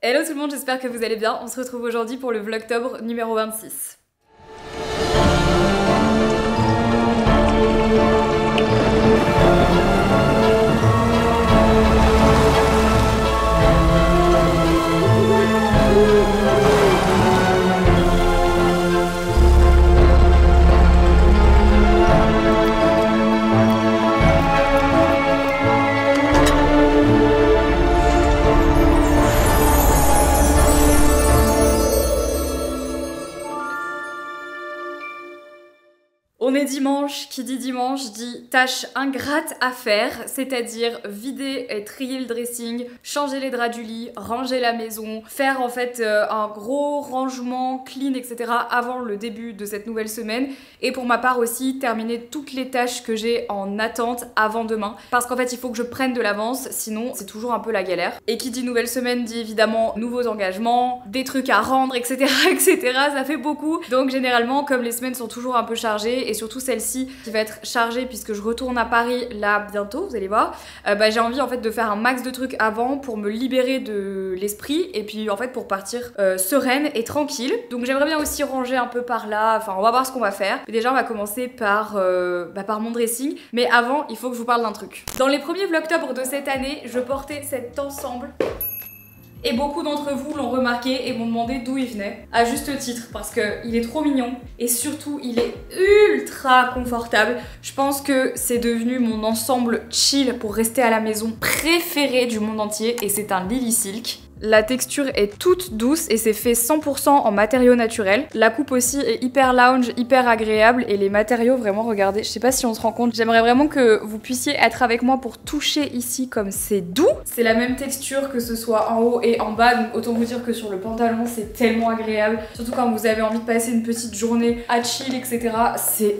Hello tout le monde, j'espère que vous allez bien. On se retrouve aujourd'hui pour le Vlogtober numéro 26. On est dimanche, qui dit dimanche dit tâche ingrate à faire, c'est-à-dire vider et trier le dressing, changer les draps du lit, ranger la maison, faire en fait un gros rangement, clean, etc. avant le début de cette nouvelle semaine. Et pour ma part aussi, terminer toutes les tâches que j'ai en attente avant demain. Parce qu'en fait, il faut que je prenne de l'avance, sinon c'est toujours un peu la galère. Et qui dit nouvelle semaine dit évidemment nouveaux engagements, des trucs à rendre, etc. etc. Ça fait beaucoup. Donc généralement, comme les semaines sont toujours un peu chargées, et surtout celle-ci qui va être chargée puisque je retourne à Paris là bientôt, vous allez voir, j'ai envie en fait de faire un max de trucs avant pour me libérer de l'esprit et puis en fait pour partir sereine et tranquille. Donc j'aimerais bien aussi ranger un peu par là, enfin on va voir ce qu'on va faire. Mais déjà on va commencer par mon dressing, mais avant il faut que je vous parle d'un truc. Dans les premiers Vlogtober de cette année, je portais cet ensemble. Et beaucoup d'entre vous l'ont remarqué et m'ont demandé d'où il venait. À juste titre, parce qu'il est trop mignon et surtout il est ultra confortable. Je pense que c'est devenu mon ensemble chill pour rester à la maison préféré du monde entier et c'est un Lily Silk. La texture est toute douce et c'est fait 100% en matériaux naturels. La coupe aussi est hyper lounge, hyper agréable et les matériaux vraiment, regardez, je sais pas si on se rend compte, j'aimerais vraiment que vous puissiez être avec moi pour toucher ici comme c'est doux. C'est la même texture que ce soit en haut et en bas, donc autant vous dire que sur le pantalon c'est tellement agréable. Surtout quand vous avez envie de passer une petite journée à chill, etc. C'est...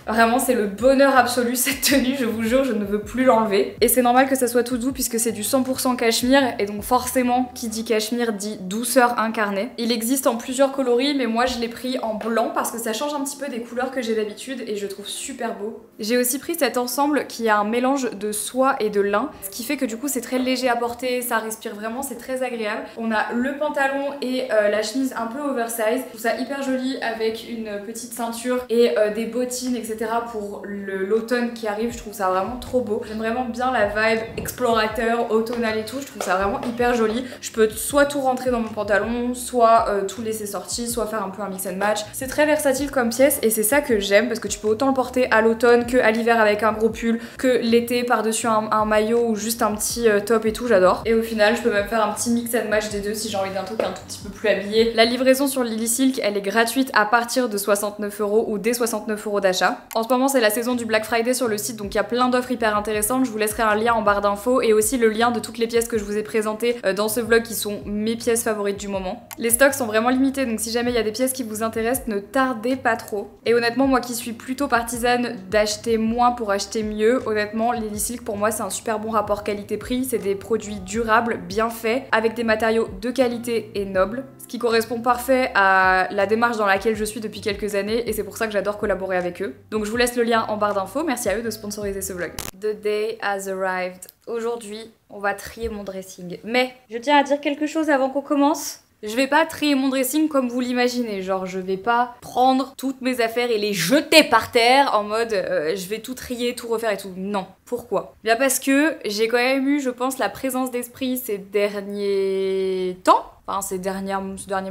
Vraiment, c'est le bonheur absolu cette tenue, je vous jure, je ne veux plus l'enlever. Et c'est normal que ça soit tout doux puisque c'est du 100% cachemire et donc forcément, qui dit cachemire dit douceur incarnée. Il existe en plusieurs coloris, mais moi je l'ai pris en blanc parce que ça change un petit peu des couleurs que j'ai d'habitude et je trouve super beau. J'ai aussi pris cet ensemble qui a un mélange de soie et de lin, ce qui fait que du coup c'est très léger à porter, ça respire vraiment, c'est très agréable. On a le pantalon et la chemise un peu oversize. Je trouve ça hyper joli avec une petite ceinture et des bottines, etc. pour l'automne qui arrive. Je trouve ça vraiment trop beau. J'aime vraiment bien la vibe explorateur, automnal et tout. Je trouve ça vraiment hyper joli. Je peux soit tout rentrer dans mon pantalon, soit tout laisser sorti, soit faire un peu un mix and match. C'est très versatile comme pièce et c'est ça que j'aime parce que tu peux autant le porter à l'automne que à l'hiver avec un gros pull, que l'été par-dessus un maillot ou juste un petit top et tout, j'adore. Et au final, je peux même faire un petit mix and match des deux si j'ai envie d'un truc un tout petit peu plus habillé. La livraison sur Lily Silk, elle est gratuite à partir de 69 € ou dès 69 € d'achat. En ce moment, c'est la saison du Black Friday sur le site, donc il y a plein d'offres hyper intéressantes. Je vous laisserai un lien en barre d'infos et aussi le lien de toutes les pièces que je vous ai présentées dans ce vlog qui sont mes pièces favorites du moment. Les stocks sont vraiment limités, donc si jamais il y a des pièces qui vous intéressent, ne tardez pas trop. Et honnêtement, moi qui suis plutôt partisane d'acheter moins pour acheter mieux, honnêtement, Lily Silk pour moi c'est un super bon rapport qualité-prix. C'est des produits durables, bien faits, avec des matériaux de qualité et nobles, ce qui correspond parfait à la démarche dans laquelle je suis depuis quelques années et c'est pour ça que j'adore collaborer avec eux. Donc je vous laisse le lien en barre d'infos, merci à eux de sponsoriser ce vlog. The day has arrived. Aujourd'hui, on va trier mon dressing. Mais je tiens à dire quelque chose avant qu'on commence. Je vais pas trier mon dressing comme vous l'imaginez, genre je vais pas prendre toutes mes affaires et les jeter par terre en mode je vais tout trier, tout refaire et tout. Non. Pourquoi? Bien parce que j'ai quand même eu, je pense, la présence d'esprit ces derniers temps, enfin ces derniers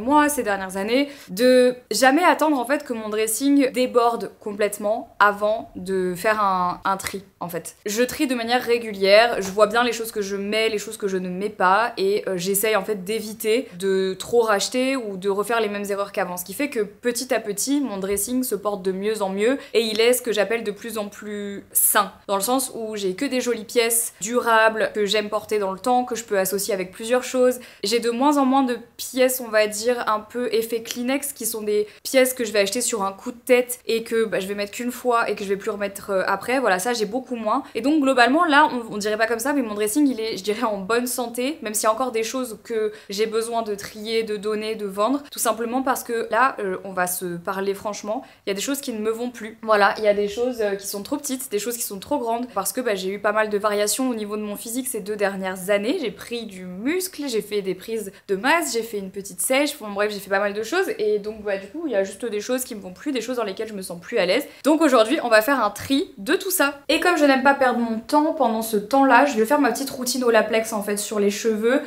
mois, ces dernières années, de jamais attendre en fait que mon dressing déborde complètement avant de faire un tri en fait. Je trie de manière régulière, je vois bien les choses que je mets, les choses que je ne mets pas et j'essaye en fait d'éviter de trop racheter ou de refaire les mêmes erreurs qu'avant. Ce qui fait que petit à petit, mon dressing se porte de mieux en mieux et il est ce que j'appelle de plus en plus sain. Dans le sens où j'ai que des jolies pièces durables que j'aime porter dans le temps, que je peux associer avec plusieurs choses. J'ai de moins en moins de pièces, on va dire, un peu effet Kleenex, qui sont des pièces que je vais acheter sur un coup de tête et que je vais mettre qu'une fois et que je vais plus remettre après. Voilà, ça j'ai beaucoup moins. Et donc globalement là, on dirait pas comme ça, mais mon dressing il est, je dirais, en bonne santé, même s'il y a encore des choses que j'ai besoin de trier, de donner, de vendre, tout simplement parce que là, on va se parler franchement, il y a des choses qui ne me vont plus. Voilà, il y a des choses qui sont trop petites, des choses qui sont trop grandes, parce que j'ai eu pas mal de variations au niveau de mon physique ces 2 dernières années. J'ai pris du muscle, j'ai fait des prises de masse, masse, j'ai fait une petite sèche, bon bref j'ai fait pas mal de choses et donc bah du coup il y a juste des choses qui me vont plus, des choses dans lesquelles je me sens plus à l'aise. Donc aujourd'hui on va faire un tri de tout ça. Et comme je n'aime pas perdre mon temps pendant ce temps-là, je vais faire ma petite routine Olaplex en fait sur les cheveux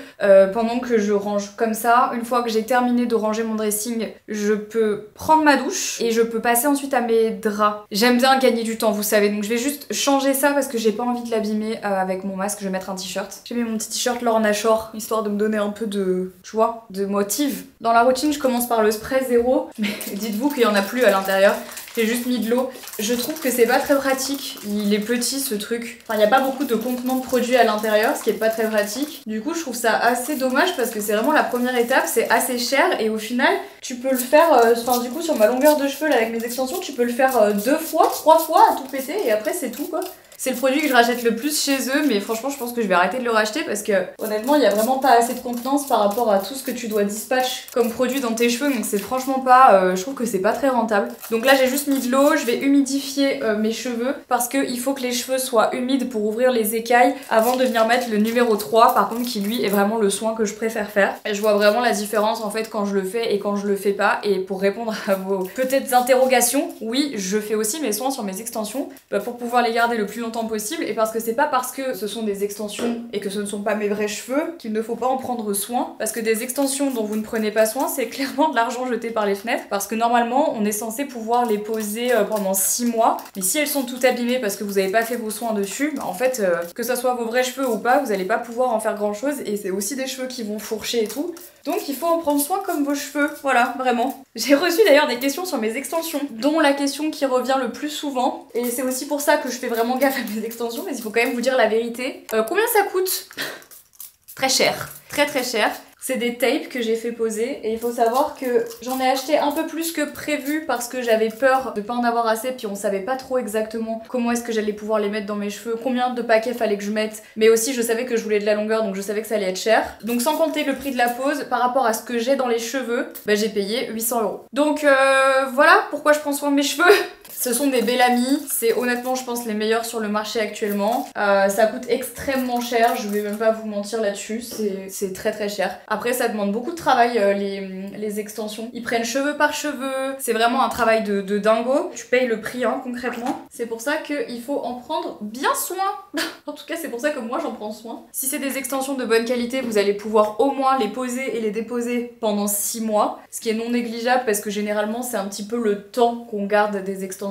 pendant que je range comme ça. Une fois que j'ai terminé de ranger mon dressing, je peux prendre ma douche et je peux passer ensuite à mes draps. J'aime bien gagner du temps vous savez, donc je vais juste changer ça parce que j'ai pas envie de l'abîmer avec mon masque. Je vais mettre un t-shirt. J'ai mis mon petit t-shirt Lorna Shore histoire de me donner un peu de joie, de motive. Dans la routine je commence par le spray zéro, mais dites-vous qu'il y en a plus à l'intérieur. J'ai juste mis de l'eau. Je trouve que c'est pas très pratique. Il est petit ce truc. Enfin, il n'y a pas beaucoup de contenants de produits à l'intérieur, ce qui est pas très pratique. Du coup, je trouve ça assez dommage parce que c'est vraiment la première étape. C'est assez cher et au final, tu peux le faire. Enfin, du coup, sur ma longueur de cheveux là avec mes extensions, tu peux le faire 2 fois, 3 fois à tout péter et après c'est tout quoi. C'est le produit que je rachète le plus chez eux, mais franchement je pense que je vais arrêter de le racheter parce que honnêtement il y a vraiment pas assez de contenance par rapport à tout ce que tu dois dispatch comme produit dans tes cheveux, donc c'est franchement pas, je trouve que c'est pas très rentable. Donc là j'ai juste mis de l'eau, je vais humidifier mes cheveux parce qu'il faut que les cheveux soient humides pour ouvrir les écailles avant de venir mettre le numéro 3 par contre qui lui est vraiment le soin que je préfère faire. Et je vois vraiment la différence en fait quand je le fais et quand je le fais pas. Et pour répondre à vos peut-être interrogations, oui je fais aussi mes soins sur mes extensions pour pouvoir les garder le plus longtemps possible et parce que c'est pas parce que ce sont des extensions et que ce ne sont pas mes vrais cheveux qu'il ne faut pas en prendre soin, parce que des extensions dont vous ne prenez pas soin c'est clairement de l'argent jeté par les fenêtres parce que normalement on est censé pouvoir les poser pendant 6 mois mais si elles sont toutes abîmées parce que vous n'avez pas fait vos soins dessus, bah en fait que ça soit vos vrais cheveux ou pas vous allez pas pouvoir en faire grand chose et c'est aussi des cheveux qui vont fourcher et tout. Donc il faut en prendre soin comme vos cheveux, voilà, vraiment. J'ai reçu d'ailleurs des questions sur mes extensions, dont la question qui revient le plus souvent, et c'est aussi pour ça que je fais vraiment gaffe à mes extensions, mais il faut quand même vous dire la vérité. Combien ça coûte? Très cher, très très cher. C'est des tapes que j'ai fait poser et il faut savoir que j'en ai acheté un peu plus que prévu parce que j'avais peur de pas en avoir assez puis on savait pas trop exactement comment est-ce que j'allais pouvoir les mettre dans mes cheveux, combien de paquets fallait que je mette, mais aussi je savais que je voulais de la longueur donc je savais que ça allait être cher. Donc sans compter le prix de la pose par rapport à ce que j'ai dans les cheveux, bah j'ai payé 800 €. Donc voilà pourquoi je prends soin de mes cheveux. Ce sont des Bellamy, c'est honnêtement je pense les meilleurs sur le marché actuellement. Ça coûte extrêmement cher, je vais même pas vous mentir là-dessus, c'est très très cher. Après ça demande beaucoup de travail les extensions. Ils prennent cheveux par cheveux, c'est vraiment un travail de dingo. Tu payes le prix hein, concrètement. C'est pour ça qu'il faut en prendre bien soin. En tout cas c'est pour ça que moi j'en prends soin. Si c'est des extensions de bonne qualité, vous allez pouvoir au moins les poser et les déposer pendant 6 mois. Ce qui est non négligeable parce que généralement c'est un petit peu le temps qu'on garde des extensions.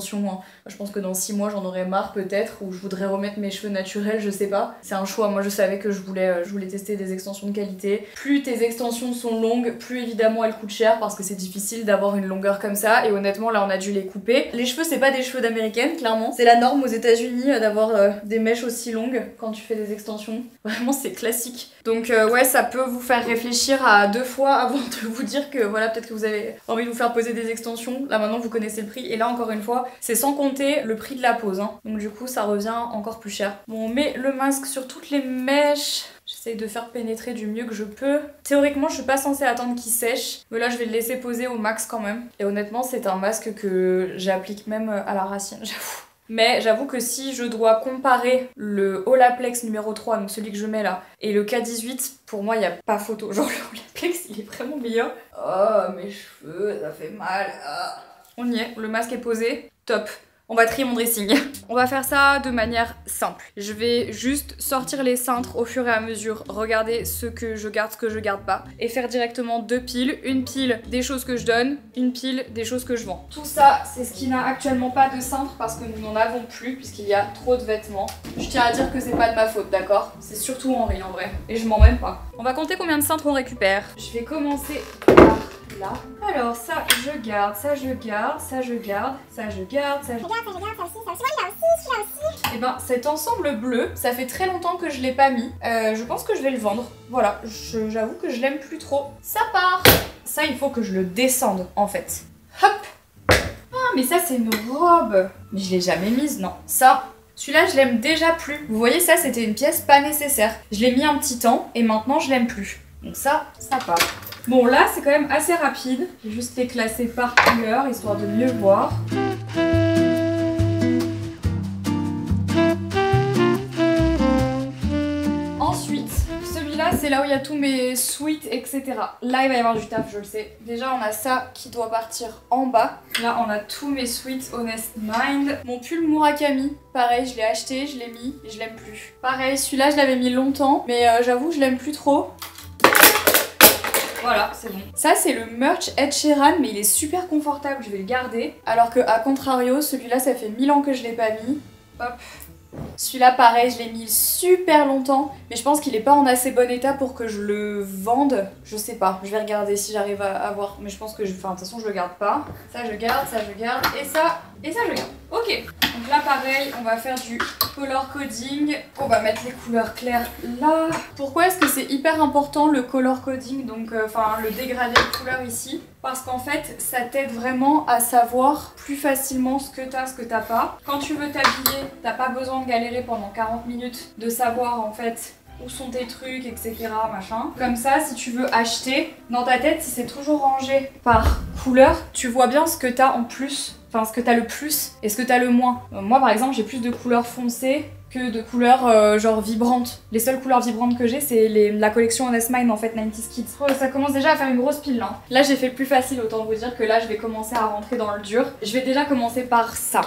Je pense que dans 6 mois j'en aurais marre peut-être ou je voudrais remettre mes cheveux naturels, je sais pas. C'est un choix, moi je savais que je voulais tester des extensions de qualité. Plus tes extensions sont longues, plus évidemment elles coûtent cher parce que c'est difficile d'avoir une longueur comme ça et honnêtement là on a dû les couper. Les cheveux c'est pas des cheveux d'américaine clairement. C'est la norme aux États-Unis d'avoir des mèches aussi longues quand tu fais des extensions. Vraiment c'est classique. Donc ouais ça peut vous faire réfléchir à 2 fois avant de vous dire que voilà peut-être que vous avez envie de vous faire poser des extensions. Là maintenant vous connaissez le prix et là encore une fois c'est sans compter le prix de la pose hein. Donc du coup ça revient encore plus cher. Bon on met le masque sur toutes les mèches. J'essaye de faire pénétrer du mieux que je peux. Théoriquement je suis pas censée attendre qu'il sèche, mais là je vais le laisser poser au max quand même. Et honnêtement c'est un masque que j'applique même à la racine, j'avoue. Mais j'avoue que si je dois comparer le Olaplex numéro 3, donc celui que je mets là, et le K18, pour moi il n'y a pas photo. Genre le Olaplex il est vraiment meilleur. Oh mes cheveux ça fait mal. Ah. On y est, le masque est posé, top. On va trier mon dressing. On va faire ça de manière simple. Je vais juste sortir les cintres au fur et à mesure, regarder ce que je garde, ce que je garde pas, et faire directement 2 piles. Une pile des choses que je donne, une pile des choses que je vends. Tout ça, c'est ce qui n'a actuellement pas de cintre parce que nous n'en avons plus puisqu'il y a trop de vêtements. Je tiens à dire que c'est pas de ma faute, d'accord? C'est surtout Henri en vrai. Et je m'en même pas. On va compter combien de cintres on récupère. Je vais commencer par là. Alors ça je garde, ça je garde, ça je garde, ça je garde, ça je garde, ça aussi, ça aussi, celui-là aussi. Et ben cet ensemble bleu, ça fait très longtemps que je l'ai pas mis. Je pense que je vais le vendre. Voilà, j'avoue que je l'aime plus trop. Ça part. Ça il faut que je le descende en fait. Hop. Ah mais ça c'est une robe. Mais je l'ai jamais mise, non. Ça, celui-là je l'aime déjà plus. Vous voyez ça c'était une pièce pas nécessaire. Je l'ai mis un petit temps et maintenant je l'aime plus. Donc ça part. Bon là c'est quand même assez rapide, je vais juste les classer par couleur histoire de mieux voir. Ensuite, celui-là c'est c'est là où il y a tous mes suites, etc. Là, il va y avoir du taf, je le sais. Déjà, on a ça qui doit partir en bas. Là, on a tous mes suites Honest Mind. Mon pull Murakami, pareil, je l'ai acheté, je l'ai mis et je l'aime plus. Pareil, celui-là, je l'avais mis longtemps, mais j'avoue, je l'aime plus trop. Voilà, c'est bon. Ça, c'est le merch Ed Sheeran, mais il est super confortable, je vais le garder. Alors que, à contrario, celui-là, ça fait 1000 ans que je l'ai pas mis. Hop. Celui-là, pareil, je l'ai mis super longtemps, mais je pense qu'il est pas en assez bon état pour que je le vende. Je sais pas, je vais regarder si j'arrive à voir, mais je pense que enfin, de toute façon, je le garde pas. Ça, je garde, et ça, je garde. Ok, donc là, pareil, on va faire du color coding. On va mettre les couleurs claires là. Pourquoi est-ce que c'est hyper important le color coding, donc enfin le dégradé de couleurs ici? Parce qu'en fait, ça t'aide vraiment à savoir plus facilement ce que t'as pas. Quand tu veux t'habiller, t'as pas besoin de galérer pendant 40 minutes de savoir en fait où sont tes trucs, etc. machin. Comme ça, si tu veux acheter, dans ta tête, si c'est toujours rangé par couleur, tu vois bien ce que t'as en plus. Enfin, ce que t'as le plus et ce que t'as le moins. Moi, par exemple, j'ai plus de couleurs foncées que de couleurs genre vibrantes. Les seules couleurs vibrantes que j'ai, c'est la collection Honest Mind en fait, 90s Kids. Oh, ça commence déjà à faire une grosse pile là. Là, j'ai fait le plus facile, autant vous dire que là, je vais commencer à rentrer dans le dur. Je vais déjà commencer par ça.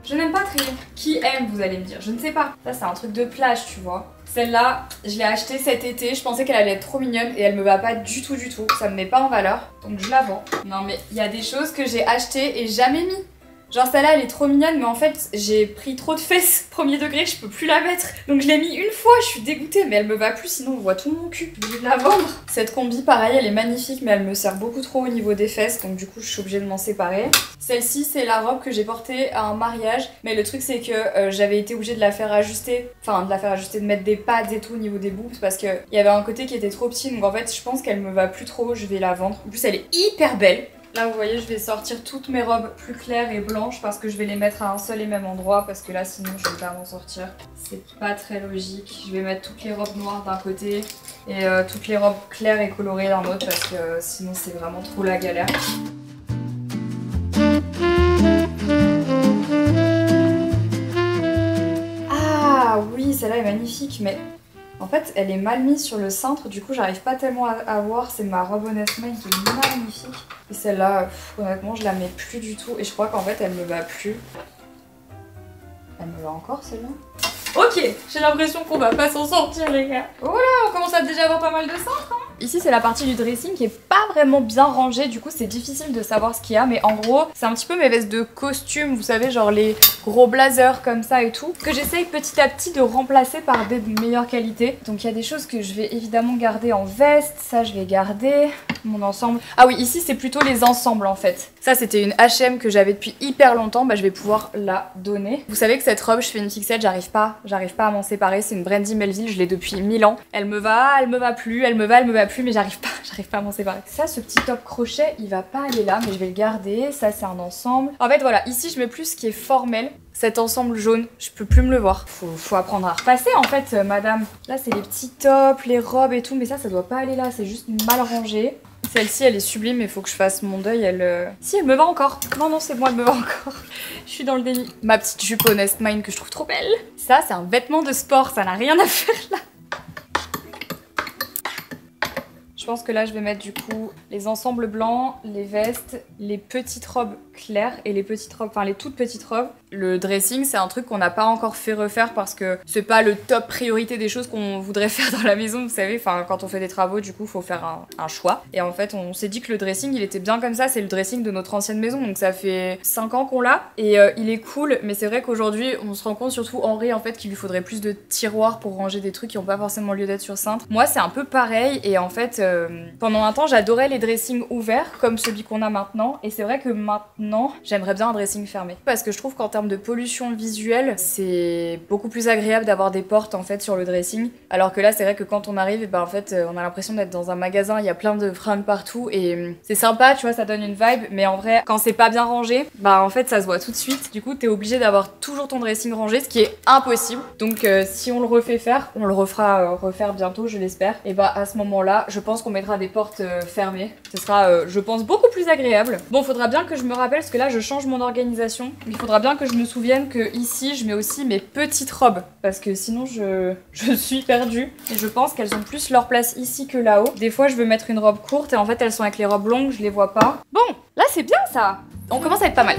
Je n'aime pas trier. Qui aime, vous allez me dire? Je ne sais pas. Ça, c'est un truc de plage, tu vois. Celle-là, je l'ai achetée cet été. Je pensais qu'elle allait être trop mignonne et elle me va pas du tout, du tout. Ça me met pas en valeur, donc je la vends. Non mais il y a des choses que j'ai achetées et jamais mis. Genre celle-là elle est trop mignonne mais en fait j'ai pris trop de fesses premier degré, je peux plus la mettre. Donc je l'ai mis une fois, je suis dégoûtée mais elle me va plus sinon on voit tout mon cul. Je vais la vendre. Cette combi pareil elle est magnifique mais elle me sert beaucoup trop au niveau des fesses donc du coup je suis obligée de m'en séparer. Celle-ci c'est la robe que j'ai portée à un mariage mais le truc c'est que j'avais été obligée de la faire ajuster. Enfin de la faire ajuster, de mettre des pads et tout au niveau des boobs parce qu'il y avait un côté qui était trop petit donc en fait je pense qu'elle me va plus trop, je vais la vendre. En plus elle est hyper belle. Là vous voyez je vais sortir toutes mes robes plus claires et blanches parce que je vais les mettre à un seul et même endroit parce que là sinon je vais pas m'en sortir. C'est pas très logique. Je vais mettre toutes les robes noires d'un côté et toutes les robes claires et colorées d'un autre parce que sinon c'est vraiment trop la galère. Ah oui celle-là est magnifique mais... En fait, elle est mal mise sur le cintre, du coup j'arrive pas tellement à voir, c'est ma robe Honest Mind qui est magnifique. Et celle-là, honnêtement, je la mets plus du tout et je crois qu'en fait elle me va plus. Elle me va encore celle-là? Ok, j'ai l'impression qu'on va pas s'en sortir les gars. Voilà, on commence à déjà avoir pas mal de cintres hein. Ici c'est la partie du dressing qui est pas vraiment bien rangée, du coup c'est difficile de savoir ce qu'il y a, mais en gros c'est un petit peu mes vestes de costume, vous savez genre les gros blazers comme ça et tout, que j'essaye petit à petit de remplacer par des de meilleure qualité. Donc il y a des choses que je vais évidemment garder en veste, ça je vais garder, mon ensemble. Ah oui ici c'est plutôt les ensembles en fait. Ça c'était une H&M que j'avais depuis hyper longtemps, bah je vais pouvoir la donner. Vous savez que cette robe je fais une fixette, j'arrive pas à m'en séparer, c'est une Brandy Melville, je l'ai depuis 1000 ans. Elle me va plus, elle me va plus, mais j'arrive pas à m'en séparer. Ça, ce petit top crochet, il va pas aller là, mais je vais le garder. Ça, c'est un ensemble. En fait, voilà, ici, je mets plus ce qui est formel. Cet ensemble jaune, je peux plus me le voir. Faut apprendre à repasser, en fait, madame. Là, c'est les petits tops, les robes et tout, mais ça doit pas aller là, c'est juste mal rangé. Celle-ci, elle est sublime, mais il faut que je fasse mon deuil. Si, elle me va encore. Non, c'est bon, elle me va encore. Je suis dans le déni. Ma petite jupe Honest Mind que je trouve trop belle. Ça, c'est un vêtement de sport, ça n'a rien à faire là. Je pense que là, je vais mettre du coup les ensembles blancs, les vestes, les petites robes claires et les petites robes, enfin les toutes petites robes. Le dressing, c'est un truc qu'on n'a pas encore fait refaire parce que c'est pas le top priorité des choses qu'on voudrait faire dans la maison, vous savez. Enfin, quand on fait des travaux, du coup, faut faire un choix. Et en fait, on s'est dit que le dressing, il était bien comme ça. C'est le dressing de notre ancienne maison, donc ça fait 5 ans qu'on l'a. Et il est cool, mais c'est vrai qu'aujourd'hui, on se rend compte, surtout Henri, en fait, qu'il lui faudrait plus de tiroirs pour ranger des trucs qui n'ont pas forcément lieu d'être sur cintre. Moi, c'est un peu pareil, et en fait, pendant un temps, j'adorais les dressings ouverts, comme celui qu'on a maintenant. Et c'est vrai que maintenant, j'aimerais bien un dressing fermé. Parce que je trouve qu'en termes de pollution visuelle, c'est beaucoup plus agréable d'avoir des portes en fait sur le dressing. Alors que là, c'est vrai que quand on arrive, et ben en fait, on a l'impression d'être dans un magasin, il y a plein de fringues partout et c'est sympa, tu vois, ça donne une vibe. Mais en vrai, quand c'est pas bien rangé, bah en fait, ça se voit tout de suite. Du coup, t'es obligé d'avoir toujours ton dressing rangé, ce qui est impossible. Donc, si on le refait faire, on le refera refaire bientôt, je l'espère. Et bah à ce moment-là, je pense qu'on mettra des portes fermées. Ce sera, je pense, beaucoup plus agréable. Bon, faudra bien que je me rappelle parce que là, je change mon organisation. Il faudra bien que je je me souvienne que ici je mets aussi mes petites robes parce que sinon je suis perdue et je pense qu'elles ont plus leur place ici que là-haut. Des fois je veux mettre une robe courte et en fait elles sont avec les robes longues, je les vois pas. Bon, là c'est bien ça. On commence à être pas mal.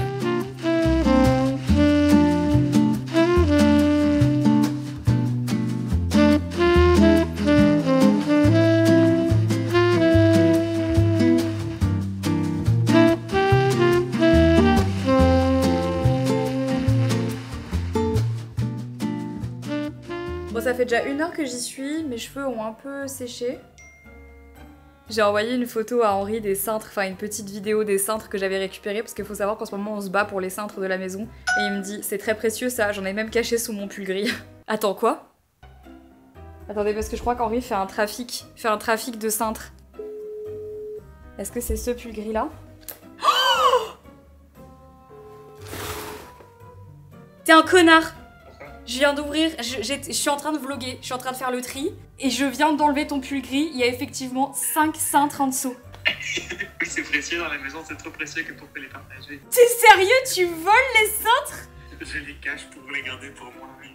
Bon, ça fait déjà 1 heure que j'y suis, mes cheveux ont un peu séché. J'ai envoyé une photo à Henri des cintres, enfin une petite vidéo des cintres que j'avais récupérés parce qu'il faut savoir qu'en ce moment on se bat pour les cintres de la maison. Et il me dit c'est très précieux ça, j'en ai même caché sous mon pull gris. Attends quoi? Attendez parce que je crois qu'Henri fait un trafic de cintres. Est-ce que c'est ce pull gris là? Oh, t'es un connard! Je viens d'ouvrir, je suis en train de vlogger, je suis en train de faire le tri et je viens d'enlever ton pull gris, il y a effectivement 5 cintres en dessous. Oui, c'est précieux dans la maison, c'est trop précieux que pour les partager. T'es sérieux? Tu voles les cintres? Je les cache pour les garder pour moi, oui.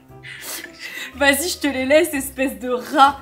Vas-y, je te les laisse, espèce de rat.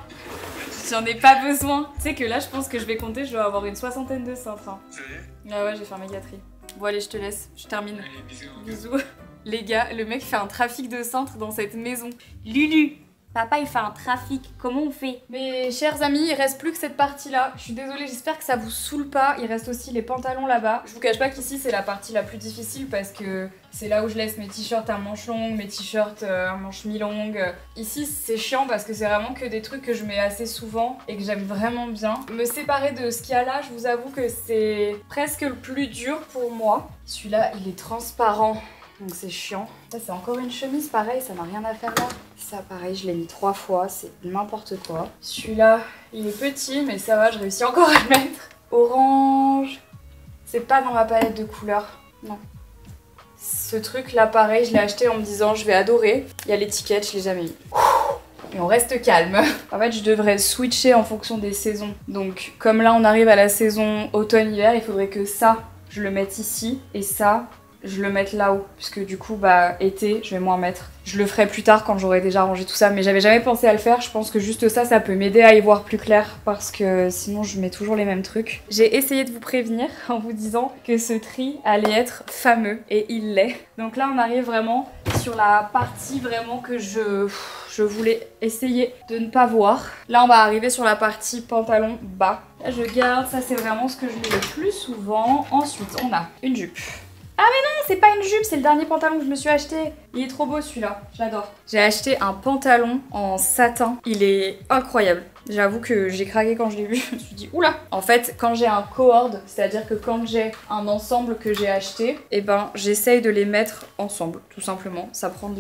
J'en ai pas besoin. Tu sais que là, je pense que je vais compter, je dois avoir une 60aine de cintres. Hein. C'est vrai? Ah ouais, j'ai fait un méga tri. Bon allez, je te laisse, je termine. Allez, bisous. Bisous. Les gars, le mec fait un trafic de cintres dans cette maison. Lulu, papa il fait un trafic, comment on fait? Mes chers amis, il reste plus que cette partie-là. Je suis désolée, j'espère que ça vous saoule pas. Il reste aussi les pantalons là-bas. Je vous cache pas qu'ici c'est la partie la plus difficile parce que c'est là où je laisse mes t-shirts à manches longues, mes t-shirts à manches mi-longues. Ici c'est chiant parce que c'est vraiment que des trucs que je mets assez souvent et que j'aime vraiment bien. Me séparer de ce qu'il y a là, je vous avoue que c'est presque le plus dur pour moi. Celui-là, il est transparent. Donc c'est chiant. Ça c'est encore une chemise, pareil, ça n'a rien à faire là. Ça pareil, je l'ai mis 3 fois, c'est n'importe quoi. Celui-là, il est petit, mais ça va, je réussis encore à le mettre. Orange. C'est pas dans ma palette de couleurs, non. Ce truc là, pareil, je l'ai acheté en me disant je vais adorer. Il y a l'étiquette, je l'ai jamais mis. Et on reste calme. En fait, je devrais switcher en fonction des saisons. Donc comme là on arrive à la saison automne-hiver, il faudrait que ça, je le mette ici et ça, je le mette là-haut, puisque du coup, bah, été, je vais moins mettre. Je le ferai plus tard quand j'aurai déjà rangé tout ça, mais j'avais jamais pensé à le faire. Je pense que juste ça peut m'aider à y voir plus clair, parce que sinon je mets toujours les mêmes trucs. J'ai essayé de vous prévenir en vous disant que ce tri allait être fameux, et il l'est. Donc là, on arrive vraiment sur la partie vraiment que je voulais essayer de ne pas voir. Là, on va arriver sur la partie pantalon bas. Là, je garde, ça c'est vraiment ce que je mets le plus souvent. Ensuite, on a une jupe. Ah mais non, c'est pas une jupe, c'est le dernier pantalon que je me suis acheté. Il est trop beau celui-là, j'adore. J'ai acheté un pantalon en satin, il est incroyable. J'avoue que j'ai craqué quand je l'ai vu, je me suis dit oula. En fait, quand j'ai un coord, c'est-à-dire que quand j'ai un ensemble que j'ai acheté, et ben j'essaye de les mettre ensemble, tout simplement. Ça prend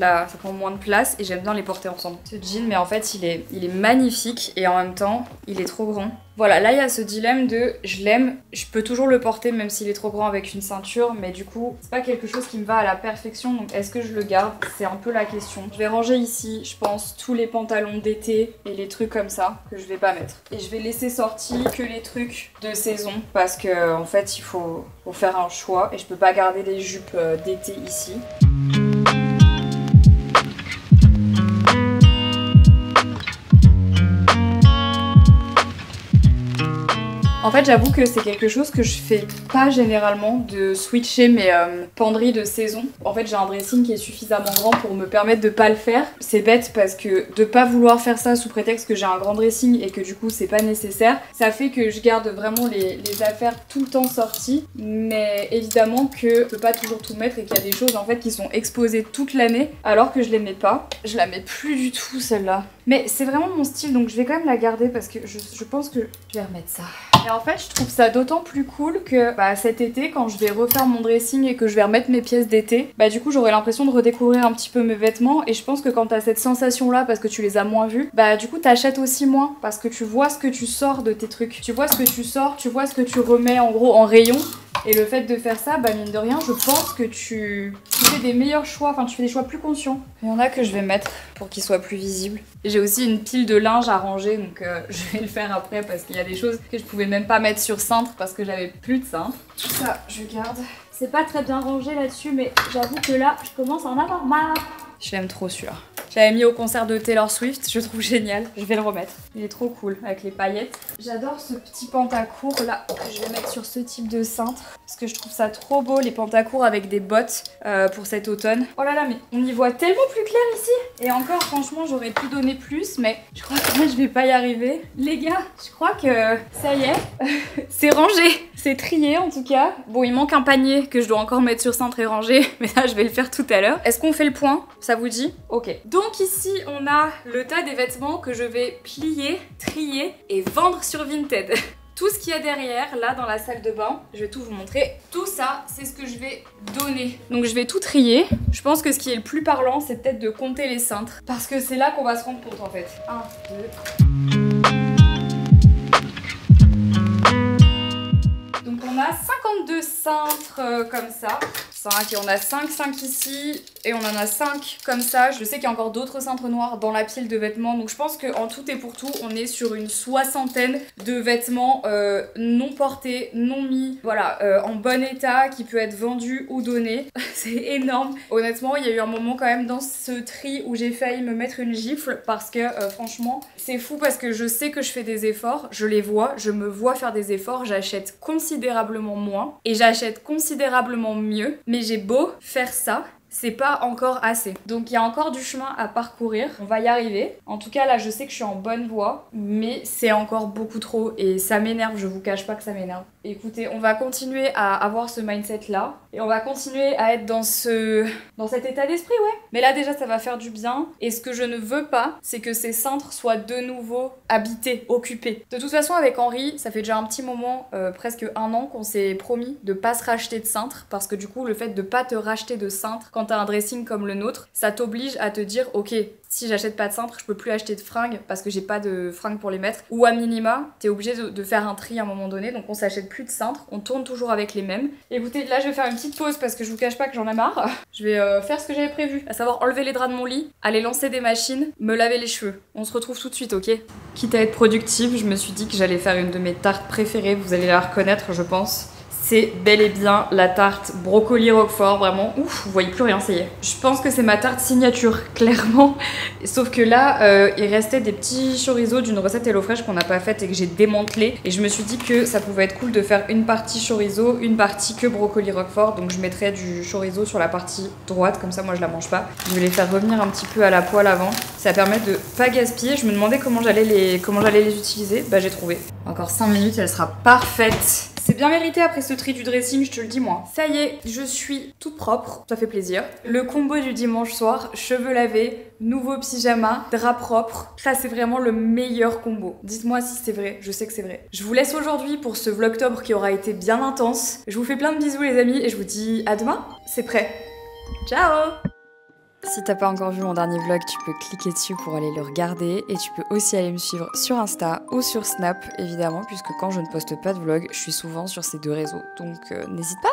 moins de place et j'aime bien les porter ensemble. Ce jean, mais en fait il est magnifique et en même temps il est trop grand. Voilà, là il y a ce dilemme de je l'aime, je peux toujours le porter même s'il est trop grand avec une ceinture, mais du coup c'est pas quelque chose qui me va à la perfection, donc est-ce que je le garde? C'est un peu la question. Je vais ranger ici, je pense, tous les pantalons d'été et les trucs comme ça que je vais pas mettre. Et je vais laisser sortir que les trucs de saison parce que en fait il faut faire un choix et je peux pas garder les jupes d'été ici. En fait, j'avoue que c'est quelque chose que je fais pas généralement, de switcher mes penderies de saison. En fait, j'ai un dressing qui est suffisamment grand pour me permettre de pas le faire. C'est bête parce que de pas vouloir faire ça sous prétexte que j'ai un grand dressing et que du coup c'est pas nécessaire, ça fait que je garde vraiment les affaires tout le temps sorties. Mais évidemment que je peux pas toujours tout mettre et qu'il y a des choses en fait qui sont exposées toute l'année alors que je les mets pas. Je la mets plus du tout celle-là. Mais c'est vraiment mon style, donc je vais quand même la garder parce que je pense que je vais remettre ça. Et en fait, je trouve ça d'autant plus cool que cet été, quand je vais refaire mon dressing et que je vais remettre mes pièces d'été, du coup j'aurai l'impression de redécouvrir un petit peu mes vêtements. Et je pense que quand t'as cette sensation là, parce que tu les as moins vus, du coup t'achètes aussi moins parce que tu vois ce que tu sors de tes trucs. Tu vois ce que tu sors, tu vois ce que tu remets en gros en rayon. Et le fait de faire ça, bah mine de rien, je pense que tu fais des meilleurs choix, enfin tu fais des choix plus conscients. Il y en a que je vais mettre pour qu'ils soient plus visibles. J'ai aussi une pile de linge à ranger, donc je vais le faire après parce qu'il y a des choses que je pouvais même pas mettre sur cintre parce que j'avais plus de cintre. Tout ça, je garde. C'est pas très bien rangé là-dessus, mais j'avoue que là, je commence à en avoir marre. Je l'aime trop celui-là. J'avais mis au concert de Taylor Swift, je le trouve génial. Je vais le remettre. Il est trop cool avec les paillettes. J'adore ce petit pantacourt là que je vais mettre sur ce type de cintre parce que je trouve ça trop beau, les pantacourts avec des bottes pour cet automne. Oh là là, mais on y voit tellement plus clair ici. Et encore, franchement, j'aurais pu donner plus, mais je crois que moi, je vais pas y arriver. Les gars, je crois que ça y est, c'est rangé. C'est trié en tout cas. Bon, il manque un panier que je dois encore mettre sur cintre et ranger, mais ça, je vais le faire tout à l'heure. Est-ce qu'on fait le point? Ça vous dit? Ok. Donc ici, on a le tas des vêtements que je vais plier, trier et vendre sur Vinted. Tout ce qu'il y a derrière, là dans la salle de bain, je vais tout vous montrer. Tout ça, c'est ce que je vais donner. Donc je vais tout trier. Je pense que ce qui est le plus parlant, c'est peut-être de compter les cintres. Parce que c'est là qu'on va se rendre compte en fait. 1, 2... Donc on a 52 cintres comme ça. 5 et on a 5 ici et on en a 5 comme ça. Je sais qu'il y a encore d'autres cintres noirs dans la pile de vêtements, donc je pense qu'en tout et pour tout on est sur une 60aine de vêtements non portés, non mis, voilà, en bon état, qui peut être vendu ou donné. C'est énorme. Honnêtement, il y a eu un moment quand même dans ce tri où j'ai failli me mettre une gifle parce que franchement c'est fou, parce que je sais que je fais des efforts, je les vois, je me vois faire des efforts, j'achète considérablement moins et j'achète considérablement mieux. Mais j'ai beau faire ça, c'est pas encore assez. Donc il y a encore du chemin à parcourir. On va y arriver. En tout cas là, je sais que je suis en bonne voie, mais c'est encore beaucoup trop et ça m'énerve, je vous cache pas que ça m'énerve. Écoutez, on va continuer à avoir ce mindset là et on va continuer à être dans cet état d'esprit, ouais. Mais là déjà ça va faire du bien, et ce que je ne veux pas, c'est que ces cintres soient de nouveau habités, occupés. De toute façon avec Henri, ça fait déjà un petit moment, presque 1 an qu'on s'est promis de pas se racheter de cintres, parce que du coup le fait de pas te racheter de cintres quand t'as un dressing comme le nôtre, ça t'oblige à te dire ok, si j'achète pas de cintre, je peux plus acheter de fringues parce que j'ai pas de fringues pour les mettre, ou à minima t'es obligé de faire un tri à un moment donné, donc on s'achète plus de cintres, on tourne toujours avec les mêmes. Écoutez, là je vais faire une petite pause parce que je vous cache pas que j'en ai marre. Je vais faire ce que j'avais prévu, à savoir enlever les draps de mon lit, aller lancer des machines, me laver les cheveux. On se retrouve tout de suite, ok? Quitte à être productive, je me suis dit que j'allais faire une de mes tartes préférées, vous allez la reconnaître je pense. C'est bel et bien la tarte brocoli roquefort, vraiment, ouf, vous voyez plus rien, ça y est. Je pense que c'est ma tarte signature, clairement. Sauf que là, il restait des petits chorizo d'une recette HelloFresh qu'on n'a pas faite et que j'ai démantelé. Et je me suis dit que ça pouvait être cool de faire une partie chorizo, une partie que brocoli roquefort. Donc je mettrais du chorizo sur la partie droite, comme ça moi je la mange pas. Je vais les faire revenir un petit peu à la poêle avant. Ça permet de pas gaspiller. Je me demandais comment j'allais les utiliser. Bah j'ai trouvé. Encore 5 minutes, elle sera parfaite. C'est bien mérité après ce tri du dressing, je te le dis moi. Ça y est, je suis toute propre, ça fait plaisir. Le combo du dimanche soir, cheveux lavés, nouveau pyjama, drap propre. Ça c'est vraiment le meilleur combo. Dites-moi si c'est vrai, je sais que c'est vrai. Je vous laisse aujourd'hui pour ce vlogtober qui aura été bien intense. Je vous fais plein de bisous les amis et je vous dis à demain, c'est prêt. Ciao! Si t'as pas encore vu mon dernier vlog, tu peux cliquer dessus pour aller le regarder, et tu peux aussi aller me suivre sur Insta ou sur Snap évidemment, puisque quand je ne poste pas de vlog, je suis souvent sur ces 2 réseaux, donc n'hésite pas.